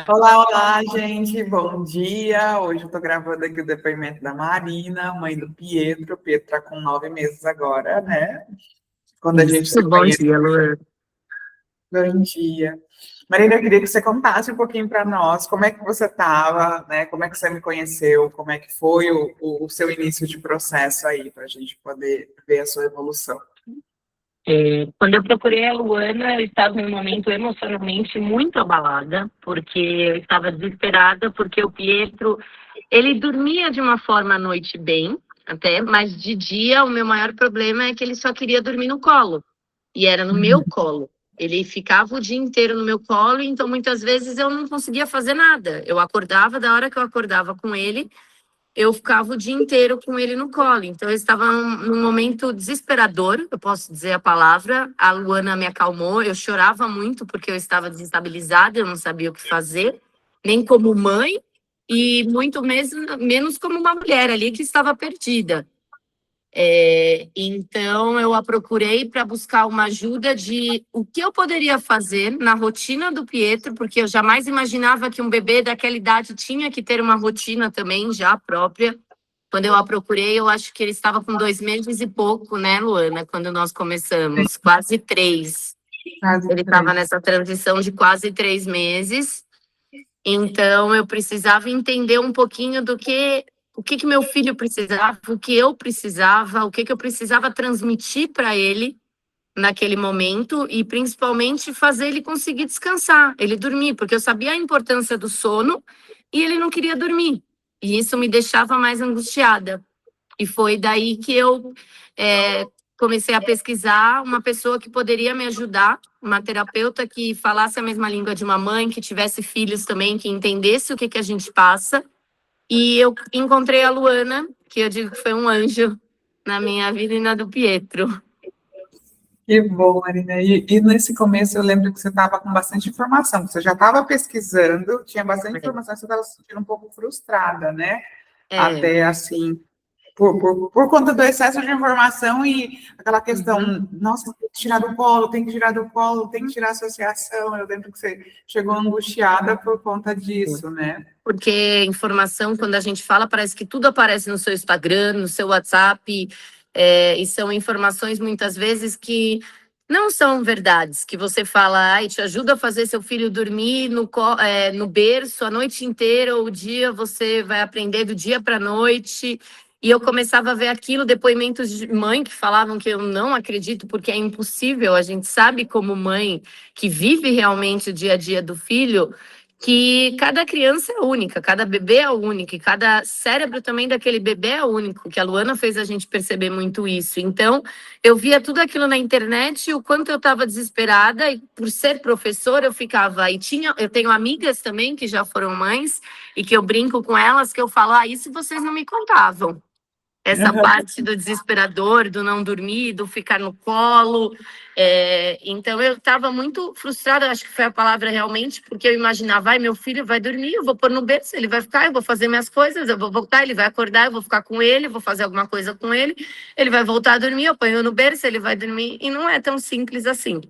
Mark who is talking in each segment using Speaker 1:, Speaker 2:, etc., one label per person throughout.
Speaker 1: Olá, gente, bom dia. Hoje eu tô gravando aqui o depoimento da Marina, mãe do Pietro. O Pietro tá com 9 meses agora, né? Quando a gente se
Speaker 2: Bom
Speaker 1: conhece,
Speaker 2: dia, Luan.
Speaker 1: bom dia. Marina, eu queria que você contasse um pouquinho para nós como é que você estava, né? Como é que você me conheceu, como é que foi o seu início de processo aí, para a gente poder ver a sua evolução.
Speaker 2: Quando eu procurei a Luana, eu estava em um momento emocionalmente muito abalada, porque eu estava desesperada, porque o Pietro, ele dormia de uma forma à noite bem, até, mas de dia o meu maior problema é que ele só queria dormir no colo, e era no meu colo. Ele ficava o dia inteiro no meu colo, então muitas vezes eu não conseguia fazer nada. Eu acordava, da hora que eu acordava com ele, eu ficava o dia inteiro com ele no colo. Então, eu estava num momento desesperador, eu posso dizer a palavra. A Luana me acalmou, eu chorava muito porque eu estava desestabilizada, eu não sabia o que fazer, nem como mãe, e muito menos como uma mulher ali que estava perdida. Então, eu a procurei para buscar uma ajuda de o que eu poderia fazer na rotina do Pietro, porque eu jamais imaginava que um bebê daquela idade tinha que ter uma rotina também já própria. Quando eu a procurei, eu acho que ele estava com 2 meses e pouco, né, Luana? Quando nós começamos, quase 3.
Speaker 1: Quase
Speaker 2: Ele estava
Speaker 1: três.
Speaker 2: nessa transição de quase 3 meses. Então, eu precisava entender um pouquinho o que meu filho precisava, o que eu precisava, o que eu precisava transmitir para ele naquele momento e, principalmente, fazer ele conseguir descansar, ele dormir, porque eu sabia a importância do sono e ele não queria dormir. E isso me deixava mais angustiada. E foi daí que eu comecei a pesquisar uma pessoa que poderia me ajudar, uma terapeuta que falasse a mesma língua de uma mãe, que tivesse filhos também, que entendesse o que a gente passa. E eu encontrei a Luana, que eu digo que foi um anjo na minha vida e na do Pietro.
Speaker 1: Que bom, Marina. E nesse começo eu lembro que você estava com bastante informação. Você já estava pesquisando, tinha bastante informação, você estava se sentindo um pouco frustrada, né?
Speaker 2: É,
Speaker 1: Até assim, por conta do excesso de informação e aquela
Speaker 2: uhum.
Speaker 1: questão, nossa, tem que tirar do colo, tem que tirar do colo, tem que tirar a associação. Eu lembro que você chegou angustiada por conta disso, né?
Speaker 2: Porque informação, quando a gente fala, parece que tudo aparece no seu Instagram, no seu WhatsApp, e são informações muitas vezes que não são verdades, que você fala, ai, te ajuda a fazer seu filho dormir no berço a noite inteira, ou o dia você vai aprender do dia para a noite. E eu começava a ver aquilo, depoimentos de mãe que falavam que eu não acredito, porque é impossível. A gente sabe, como mãe que vive realmente o dia a dia do filho, que cada criança é única, cada bebê é único, e cada cérebro também daquele bebê é único, que a Luana fez a gente perceber muito isso. Então, eu via tudo aquilo na internet, e o quanto eu estava desesperada, e por ser professora, eu ficava. Eu tenho amigas também que já foram mães, e que eu brinco com elas, que eu falo, isso vocês não me contavam. Essa parte do desesperador, do não dormir, do ficar no colo. Então, eu estava muito frustrada, acho que foi a palavra realmente, porque eu imaginava, meu filho vai dormir, eu vou pôr no berço, ele vai ficar, eu vou fazer minhas coisas, eu vou voltar, ele vai acordar, eu vou ficar com ele, vou fazer alguma coisa com ele vai voltar a dormir, eu ponho no berço, ele vai dormir, e não é tão simples assim.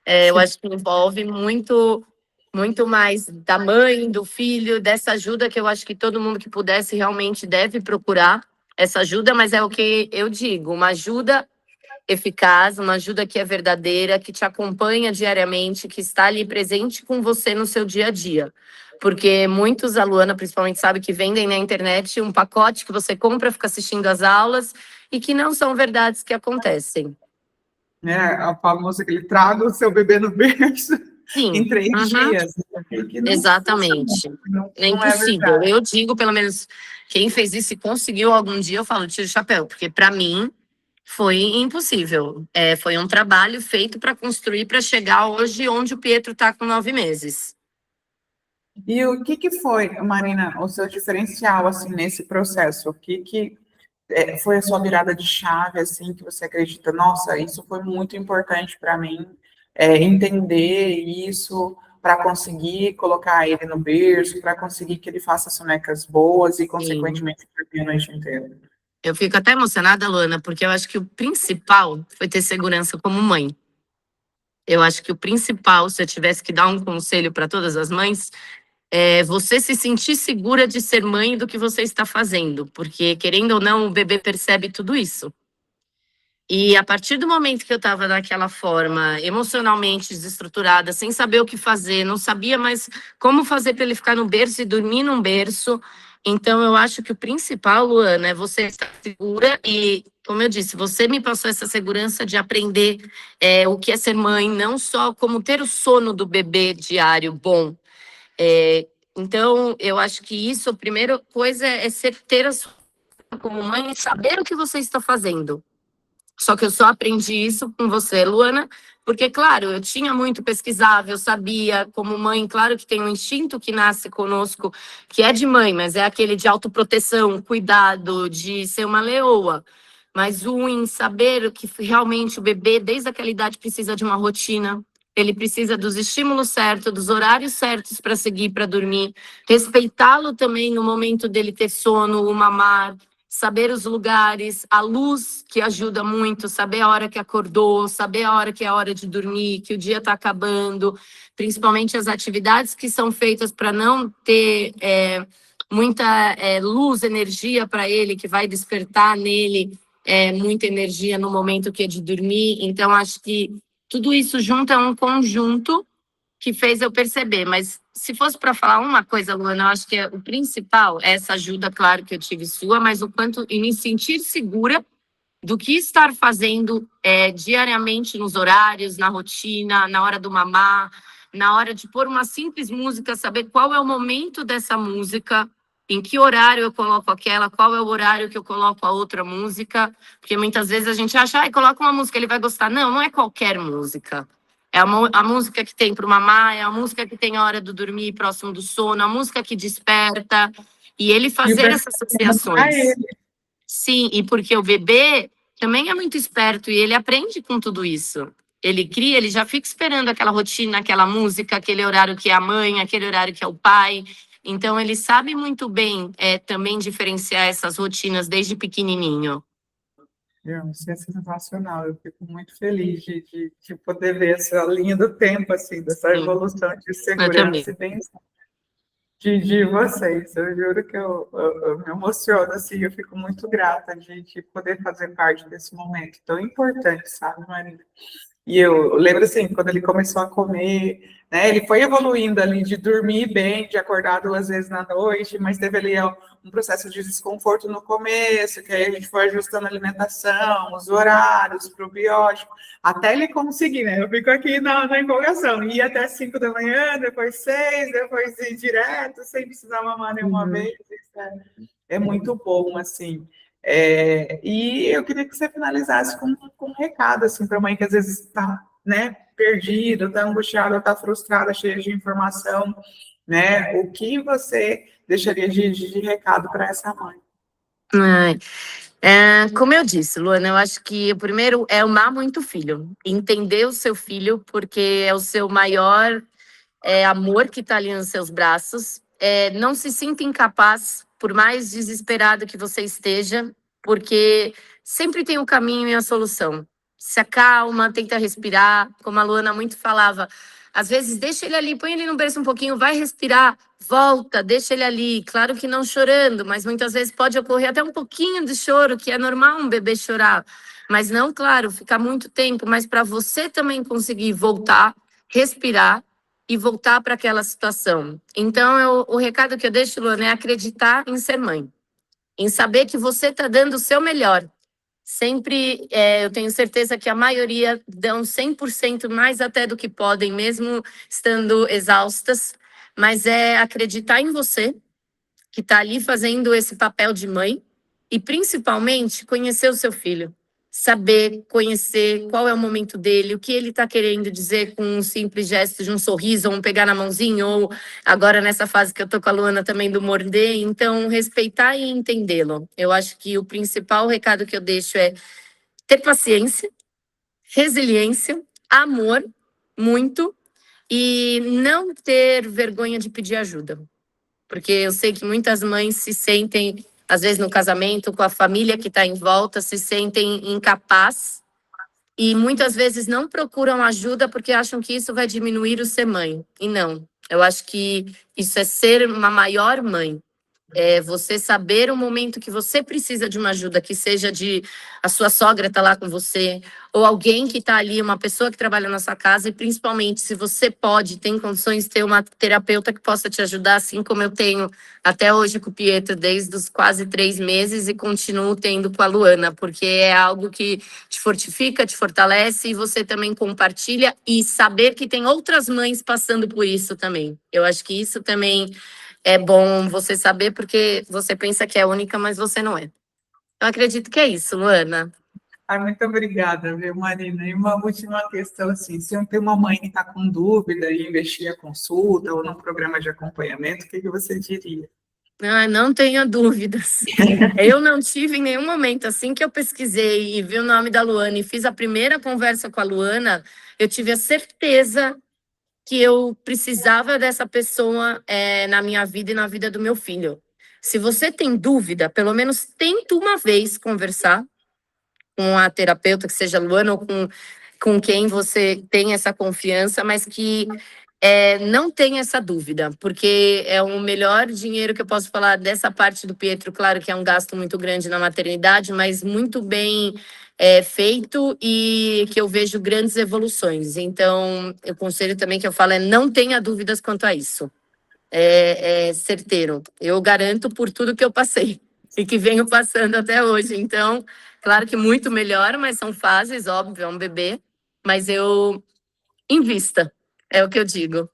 Speaker 2: Eu acho que envolve muito mais da mãe, do filho, dessa ajuda que eu acho que todo mundo que pudesse realmente deve procurar essa ajuda, mas é o que eu digo, uma ajuda eficaz, uma ajuda que é verdadeira, que te acompanha diariamente, que está ali presente com você no seu dia a dia. Porque muitos, a Luana principalmente sabe, que vendem na internet um pacote que você compra, fica assistindo às aulas, e que não são verdades que acontecem.
Speaker 1: Né? O famoso aquele traga o seu bebê no berço
Speaker 2: Sim,
Speaker 1: em 3 dias, que não funciona,
Speaker 2: exatamente. É
Speaker 1: não é
Speaker 2: impossível.
Speaker 1: verdade.
Speaker 2: Eu digo, pelo menos, quem fez isso e conseguiu algum dia, eu falo, tira o chapéu, porque para mim foi impossível. Foi um trabalho feito para construir, para chegar hoje onde o Pietro está com 9 meses.
Speaker 1: E o que foi, Marina, o seu diferencial assim nesse processo? O que foi a sua virada de chave assim que você acredita? Nossa, isso foi muito importante para mim, entender isso para conseguir colocar ele no berço, para conseguir que ele faça sonecas boas e,
Speaker 2: Sim.
Speaker 1: consequentemente, dormir a noite inteira.
Speaker 2: Eu fico até emocionada, Luana, porque eu acho que o principal foi ter segurança como mãe. Eu acho que o principal, se eu tivesse que dar um conselho para todas as mães, é você se sentir segura de ser mãe do que você está fazendo, porque, querendo ou não, o bebê percebe tudo isso. E a partir do momento que eu estava daquela forma, emocionalmente desestruturada, sem saber o que fazer, não sabia mais como fazer para ele ficar no berço e dormir num berço. Então, eu acho que o principal, Luana, é você estar segura e, como eu disse, você me passou essa segurança de aprender o que é ser mãe, não só como ter o sono do bebê diário bom. Então, eu acho que isso, a primeira coisa é ter a sua como mãe e saber o que você está fazendo. Só que eu só aprendi isso com você, Luana, porque, claro, eu tinha muito pesquisado, eu sabia, como mãe, claro que tem um instinto que nasce conosco, que é de mãe, mas é aquele de autoproteção, cuidado, de ser uma leoa. Mas em saber que realmente o bebê, desde aquela idade, precisa de uma rotina, ele precisa dos estímulos certos, dos horários certos para seguir, para dormir, respeitá-lo também no momento dele ter sono, o mamar, saber os lugares, a luz que ajuda muito, saber a hora que acordou, saber a hora que é a hora de dormir, que o dia está acabando, principalmente as atividades que são feitas para não ter muita luz, energia para ele, que vai despertar nele muita energia no momento que é de dormir. Então, acho que tudo isso junto é um conjunto que fez eu perceber, mas se fosse para falar uma coisa, Luana, eu acho que o principal é essa ajuda, claro que eu tive sua, mas o quanto e me sentir segura do que estar fazendo diariamente nos horários, na rotina, na hora do mamar, na hora de pôr uma simples música, saber qual é o momento dessa música, em que horário eu coloco aquela, qual é o horário que eu coloco a outra música, porque muitas vezes a gente acha, coloca uma música, ele vai gostar. Não, não é qualquer música. É a música que tem para o mamar, é a música que tem a hora do dormir, próximo do sono, a música que desperta. E ele fazer essas associações. Sim, e porque o bebê também é muito esperto e ele aprende com tudo isso. Ele cria, ele já fica esperando aquela rotina, aquela música, aquele horário que é a mãe, aquele horário que é o pai. Então, ele sabe muito bem também diferenciar essas rotinas desde pequenininho.
Speaker 1: Isso é sensacional, eu fico muito feliz de poder ver essa linha do tempo, assim, dessa evolução de segurança e bem-estar de vocês. Eu juro que eu me emociono, assim, eu fico muito grata de poder fazer parte desse momento tão importante, sabe, Marina? E eu lembro, assim, quando ele começou a comer, né, ele foi evoluindo ali de dormir bem, de acordar 2 vezes na noite, mas teve ali um processo de desconforto no começo, que aí a gente foi ajustando a alimentação, os horários, probiótico, até ele conseguir, né? Eu fico aqui na empolgação, ia até 5 da manhã, depois 6, depois ir direto, sem precisar mamar nenhuma vez. É muito bom, assim. E eu queria que você finalizasse com um recado, assim, para a mãe que às vezes está, né, perdida, está angustiada, está frustrada, cheia de informação, né? O que você deixaria de recado para essa mãe?
Speaker 2: Como eu disse, Luana, eu acho que o primeiro é amar muito o filho, entender o seu filho, porque é o seu maior amor que está ali nos seus braços. Não se sinta incapaz, por mais desesperado que você esteja, porque sempre tem um caminho e a solução. Se acalma, tenta respirar, como a Luana muito falava. Às vezes, deixa ele ali, põe ele no berço um pouquinho, vai respirar, volta, deixa ele ali. Claro que não chorando, mas muitas vezes pode ocorrer até um pouquinho de choro, que é normal um bebê chorar. Mas não, claro, ficar muito tempo, mas para você também conseguir voltar, respirar e voltar para aquela situação. Então, o recado que eu deixo, Luana, é acreditar em ser mãe, em saber que você está dando o seu melhor. Sempre, eu tenho certeza que a maioria dão 100% mais até do que podem, mesmo estando exaustas, mas é acreditar em você, que está ali fazendo esse papel de mãe, e principalmente conhecer o seu filho. Saber, conhecer qual é o momento dele, o que ele está querendo dizer com um simples gesto de um sorriso, ou um pegar na mãozinha, ou agora nessa fase que eu tô com a Luana também do morder. Então, respeitar e entendê-lo. Eu acho que o principal recado que eu deixo é ter paciência, resiliência, amor, muito, e não ter vergonha de pedir ajuda. Porque eu sei que muitas mães se sentem, às vezes no casamento, com a família que está em volta, se sentem incapazes e muitas vezes não procuram ajuda porque acham que isso vai diminuir o ser mãe. E não, eu acho que isso é ser uma maior mãe. É você saber o momento que você precisa de uma ajuda, que seja de a sua sogra tá lá com você, ou alguém que está ali, uma pessoa que trabalha na sua casa, e principalmente se você pode, tem condições de ter uma terapeuta que possa te ajudar, assim como eu tenho até hoje com o Pietro, desde os quase 3 meses, e continuo tendo com a Luana, porque é algo que te fortifica, te fortalece, e você também compartilha, e saber que tem outras mães passando por isso também. Eu acho que isso também é bom você saber, porque você pensa que é única, mas você não é. Eu acredito que é isso, Luana.
Speaker 1: Ai, muito obrigada, viu, Marina? E uma última questão, assim, se eu tenho uma mãe que está com dúvida em investir a consulta ou num programa de acompanhamento, o que que você diria?
Speaker 2: Ah, não tenha dúvidas. Eu não tive em nenhum momento, assim que eu pesquisei e vi o nome da Luana e fiz a primeira conversa com a Luana, eu tive a certeza que eu precisava dessa pessoa na minha vida e na vida do meu filho. Se você tem dúvida, pelo menos tenta uma vez conversar com a terapeuta, que seja Luana, ou com quem você tem essa confiança, mas que não tenha essa dúvida, porque é o melhor dinheiro que eu posso falar dessa parte do Pietro. Claro que é um gasto muito grande na maternidade, mas muito bem feito, e que eu vejo grandes evoluções. Então, o conselho também que eu falo é não tenha dúvidas quanto a isso. É certeiro. Eu garanto por tudo que eu passei e que venho passando até hoje. Então, claro que muito melhor, mas são fases, óbvio, é um bebê. Mas eu invista, é o que eu digo.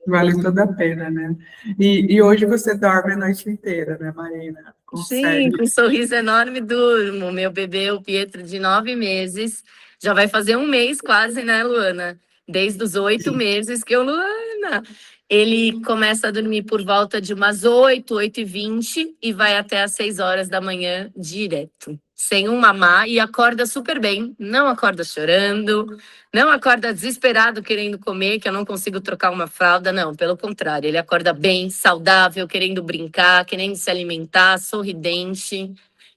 Speaker 1: Vale toda a pena, né? E hoje você dorme a noite inteira, né, Marina?
Speaker 2: Sim,
Speaker 1: Consegue?
Speaker 2: com um sorriso enorme durmo. Meu bebê, o Pietro, de 9 meses, já vai fazer um mês quase, né, Luana? Desde os 8 meses que eu, Luana. Ele começa a dormir por volta de umas 8, 8h20 e vai até às 6 horas da manhã direto, sem um mamar, e acorda super bem, não acorda chorando, não acorda desesperado querendo comer, que eu não consigo trocar uma fralda, não, pelo contrário, ele acorda bem, saudável, querendo brincar, querendo se alimentar, sorridente.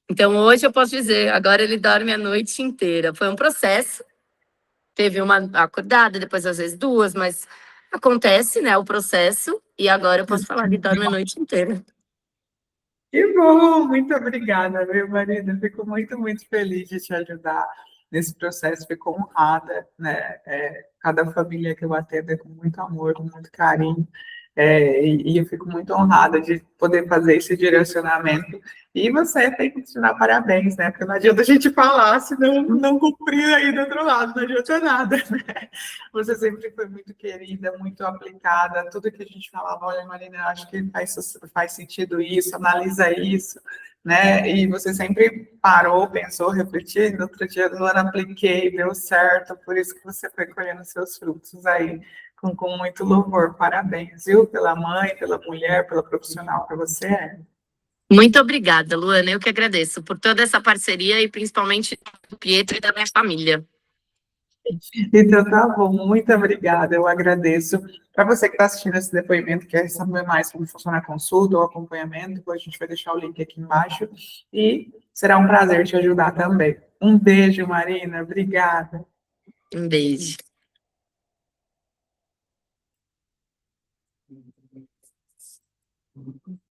Speaker 2: Então hoje eu posso dizer, agora ele dorme a noite inteira. Foi um processo, teve uma acordada, depois às vezes duas, mas acontece, né, o processo, e agora eu posso falar, ele dorme a noite inteira.
Speaker 1: Que bom! Muito obrigada, viu, Marina? Fico muito, muito feliz de te ajudar nesse processo. Fico honrada, né? Cada família que eu atendo é com muito amor, com muito carinho. E eu fico muito honrada de poder fazer esse direcionamento. E você tem que te dar parabéns, né? Porque não adianta a gente falar se não cumprir aí do outro lado, não adianta nada, né? Você sempre foi muito querida, muito aplicada. Tudo que a gente falava, olha, Marina, eu acho que faz sentido isso, analisa isso, né? E você sempre parou, pensou, refletiu. No outro dia, no ano apliquei, deu certo. Por isso que você foi colhendo seus frutos aí com muito louvor. Parabéns, viu? Pela mãe, pela mulher, pela profissional que você é.
Speaker 2: Muito obrigada, Luana. Eu que agradeço por toda essa parceria e principalmente do Pietro e da minha família.
Speaker 1: Então, tá bom, muito obrigada, eu agradeço. Para você que está assistindo esse depoimento, quer saber mais como funciona a consulta ou acompanhamento, a gente vai deixar o link aqui embaixo e será um prazer te ajudar também. Um beijo, Marina, obrigada.
Speaker 2: Um beijo.